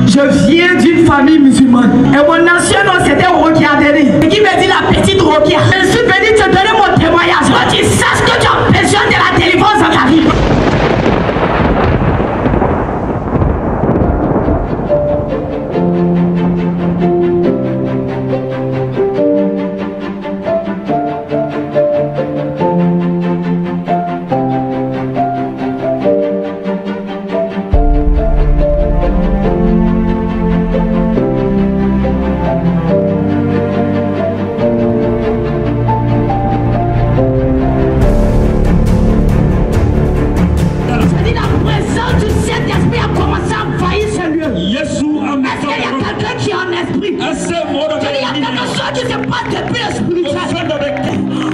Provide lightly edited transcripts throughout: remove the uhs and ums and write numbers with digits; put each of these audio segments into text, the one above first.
Je viens d'une famille musulmane. Et mon ancien nom c'était Rokia Deni. Et qui me dit la petite Rokia. Je suis venu te donner mon témoignage. Quand tu saches que tu as besoin de la délivrance dans ta vie.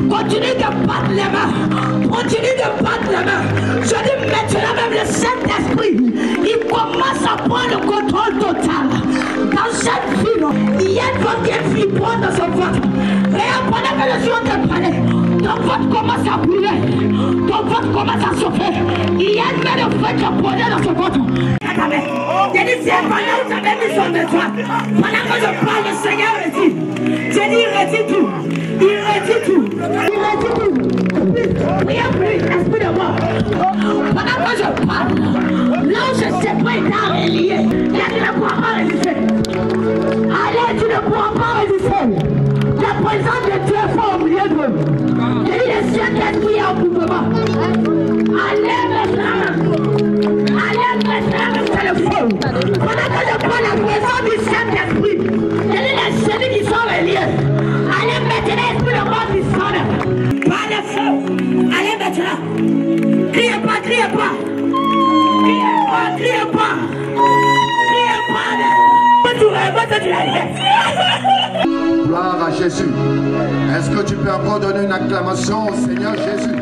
Continue de battre les mains. Continue de battre les mains. Je dis maintenant même le Saint-Esprit, il commence à prendre le contrôle total. Dans cette vie, il y a une voix qui est flippante dans son ventre. Et pendant que je suis en train de parler, ton ventre commence à brûler. Ton ventre commence à chauffer. Il y a une main de feu qui est posée dans son ventre. J'ai dit, c'est pendant que j'avais mis son étoile. Pendant que je parle, le Seigneur me dit. J'ai dit, il retire tout. Il retire tout. Il retire tout. Priez plus, esprit de mort. Pendant que je parle, là où je sais pas, il t'a relié. Là, tu ne pourras pas résister. Allez, tu ne pourras pas résister. La présence de Dieu est fort au milieu de vous. J'ai dit, le Saint-Esprit est en mouvement. Allez, maintenant. Allez, maintenant, c'est le feu. Pendant que je prends la présence du Saint-Esprit, j'ai dit, les génies qui sont reliés. Allez maintenant, esprit de mort qui sonne. Par le feu. Allez maintenant. Criez pas, criez pas. Criez pas, criez pas. Criez pas. Gloire à Jésus. Est-ce que tu peux encore donner une acclamation au Seigneur Jésus?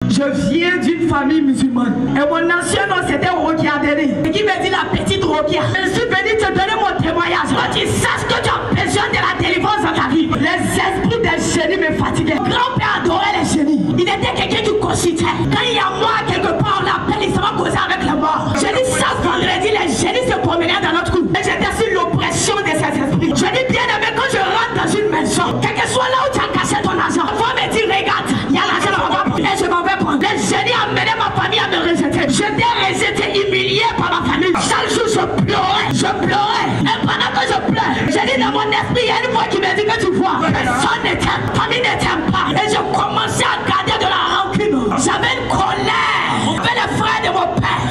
Je viens d'une famille musulmane. Et mon ancien nom c'était Rokia Deni. Et qui me dit la petite Rokia. Je suis venu te donner mon témoignage. Quand tu saches que tu as besoin de la délivrance dans ta vie. Les esprits des génies me fatiguaient. Grand-père adorait les génies. Il était quelqu'un qui consultait. Quand il y a moi quelque part, on l'appelle, il se va causer avec les morts. Je dis ça vendredi, les génies se promenaient dans notre cou. Et j'étais sur l'oppression de ces esprits. Je dis bien aimé, quand je rentre dans une maison, quel que soit là où tu as caché ton argent, il faut me dire regarde, il y a l'argent là-bas. Et je m'en vais prendre. Les génies amenaient ma famille à me rejeter. J'étais rejeté, humilié par ma famille. Chaque jour je pleurais. Et pendant que je pleure, j'ai dit dans mon esprit, il y a une voix qui me dit que tu vois, personne ne t'aime, famille ne t'aime pas. Et je commençais à garder de la rancune. J'avais une colère avec les frères de mon père.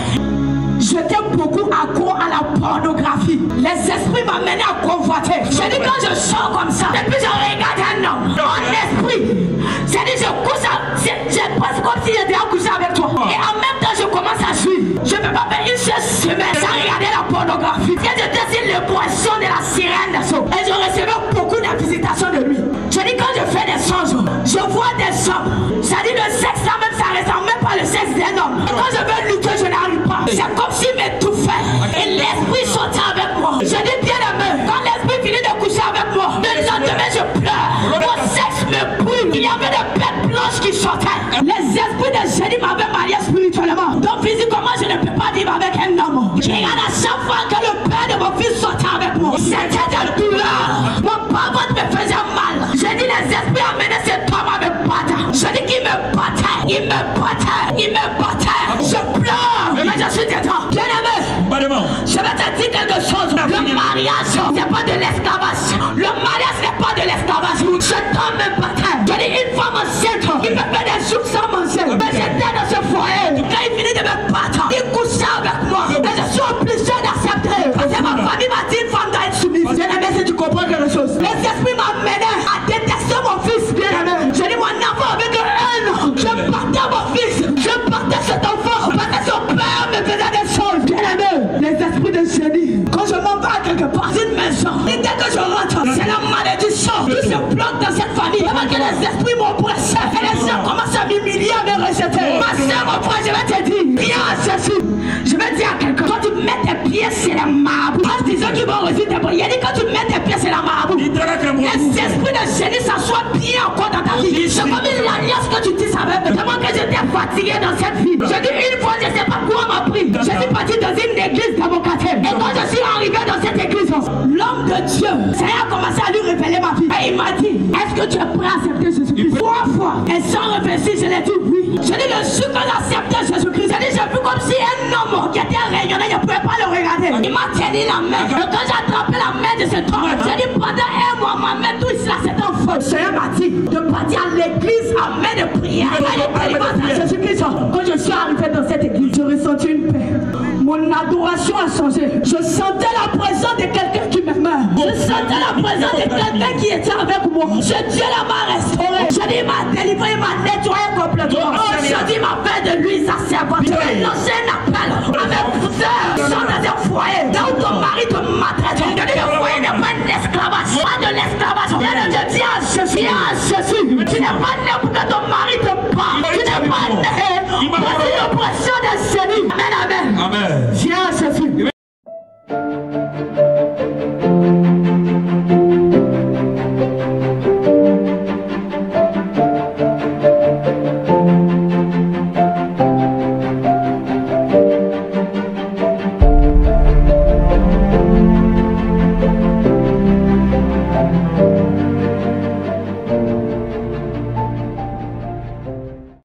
J'étais beaucoup accro à la pornographie. Les esprits m'amenaient à convoiter. J'ai dit quand je sors comme ça, et puis je regarde un homme, en esprit. J'ai dit je couche, j'ai presque comme si j'étais accouché avec toi. Et en même temps je commence à suivre. Je ne peux pas faire une seule semaine sans regarder la pornographie. J'étais sur les boissons de la sirène des eaux. Et je recevais beaucoup de visitations de lui. Je dis quand je fais des songes, je vois des hommes. Ça dit le sexe là même ça ressemble même pas le sexe d'un homme. Et quand je veux lutter, je n'arrive pas. C'est comme s'il m'étouffait. Et l'esprit sortait avec moi. Je dis bien aimé, quand l'esprit finit de coucher avec moi, le lendemain je pleure. Mon sexe me brûle. Il y avait des bêtes blanches qui sortaient. Les esprits de génie m'avaient marié spirituellement. Donc physiquement je ne peux pas vivre avec un homme. Je regarde à chaque fois que le père de mon fils sortait avec moi. C'était de douleur. Mon pauvre me faisait mal. J'ai dit les esprits amenaient cet homme à me battre. Je dis qu'il me battait. Il me battait. Il me battait. Je pleure. Mais je suis dedans. Bien aimé. Je vais te dire quelque chose. Le mariage, c'est pas de l'esclavage. Le mariage n'est pas de l'esclavage. Cet homme me battait. Je dis une femme enceinte. Il me fait des jours sans manger. Mais j'étais dans ce foyer. Quand il finit de me battre, il couchait avec moi. Et je suis obligé d'accepter. Parce que ma famille m'a dit une femme doit être soumise. Bien aimé, si tu comprends quelque chose. Les esprits m'amenaient à détester mon fils. Bien aimé. Je dis mon enfant avec un. Je partais mon fils. Je partais Ma soeur, mon frère, je vais te dire, viens à Jésus. Je vais dire à quelqu'un, quand tu mets tes pieds, c'est la marbre. En disant qu'ils vont réussir tes pieds, il y a dit quand tu mets tes pieds, c'est la marbre. Les esprits de génie s'assoient bien encore dans ta vie. C'est comme une alliance que tu dis, ça va. Tellement que j'étais fatigué dans cette vie. Je dis une fois, je ne sais pas quoi m'a pris. Je suis parti dans une église dans mon quartier. Et quand je suis arrivé dans cette église, l'homme de Dieu, ça a commencé à lui révéler ma vie. Et il m'a dit, est-ce que tu es prêt à accepter Jésus-Christ? 3 fois. Et sans réfléchir, je l'ai dit oui. Je dis le jour que j'ai accepté Jésus-Christ, j'ai vu comme si un homme qui était rayonnant, je ne pouvais pas le regarder. Il m'a tenu la main. Et quand j'ai attrapé la main de cet homme, j'ai dit pendant un mois, ma main, tout cela, c'était un feu. Le Seigneur m'a dit de partir à l'église en main de prière. Jésus-Christ, quand je suis arrivé dans cette église, j'ai ressenti une paix. Mon adoration a changé. Je sentais la présence de quelqu'un qui m'aimait. Je sentais la présence de quelqu'un qui était avec moi. Dieu m'a restauré. Je dis, il m'a délivré, il m'a nettoyé complètement. Je dis, m'a fait de lui sa servante. Je vais lancer un appel à mes sœurs qui sont dans un foyer. Là où ton mari te maltraite. Je dis, le foyer n'est pas un esclavage. Pas de l'esclavage. Je dis à Jésus, tu n'es pas né pour que ton mari te parle. Tu n'es pas né pour l'oppression des génies. Amen, amen. Viens